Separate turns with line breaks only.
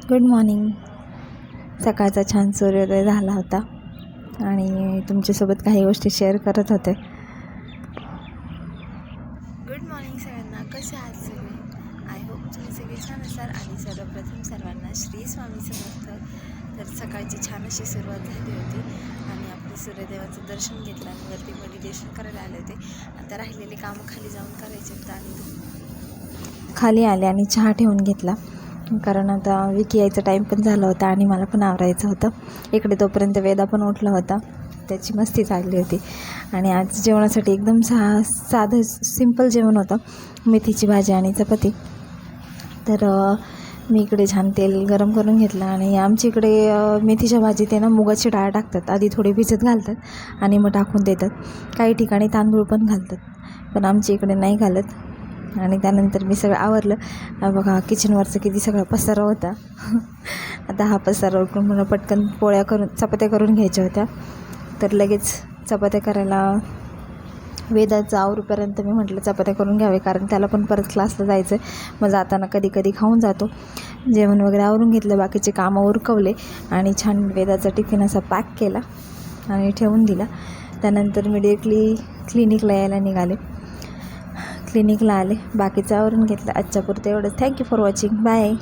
Good morning. सकाळचा छान सूर्योदय झाला होता आणि तुमच्यासोबत काही गोष्टी शेअर करत होते.
गुड मॉर्निंग सगळ्यांना. कसे आहात सगळे? आय होप तुम्ही सगळे छान असाल. आणि सर्वप्रथम सर्वांना श्री स्वामी समर्थ. तर सकाळची छान अशी सुरुवात झाली होती आणि आपले सूर्यदेवाचं दर्शन घेतलं आणि वरती मेडिटेशन करायला आले होते. आता राहिलेले कामं खाली जाऊन करायचे होते आणि
खाली आले आणि चहा ठेवून घेतला, कारण आता विकी यायचा टाईम पण झाला होता आणि मला पण आवरायचं होतं. इकडे तोपर्यंत वेदा पण उठला होता, त्याची मस्ती चालली होती. आणि आज जेवणासाठी एकदम साधं सिंपल जेवण होतं, मेथीची भाजी आणि चपाती. तर मी इकडे छान तेल गरम करून घेतलं आणि आमच्या इकडे मेथीच्या भाजीत ना मुगाची डाळ टाकतात. आधी थोडी भिजत घालतात आणि मग टाकून देतात. काही ठिकाणी तांदूळ पण घालतात, पण आमच्या इकडे नाही घालत. आणि त्यानंतर मी सगळं आवरलं. बघा किचनवरचं किती सगळा पसारा होता. आता हा पसारा उठून मला पटकन चपात्या करून घ्यायच्या होत्या. तर लगेच चपात्या करायला वेदाचं आवरूपर्यंत मी म्हटलं चपात्या करून घ्यावे, कारण त्याला पण परत क्लासला जायचं आहे. मग जाताना कधी कधी खाऊन जातो. जेवण वगैरे आवरून घेतलं, बाकीचे कामं उरकवले आणि छान वेदाचा टिफिन असा पॅक केला आणि ठेवून दिला. त्यानंतर मी डिरेक्टली क्लिनिकला यायला निघाले. क्लिनिकला आले, बाकीचं आवरून घेतलं. आजच्या पुरतं एवढंच. Thank you for watching. बाय.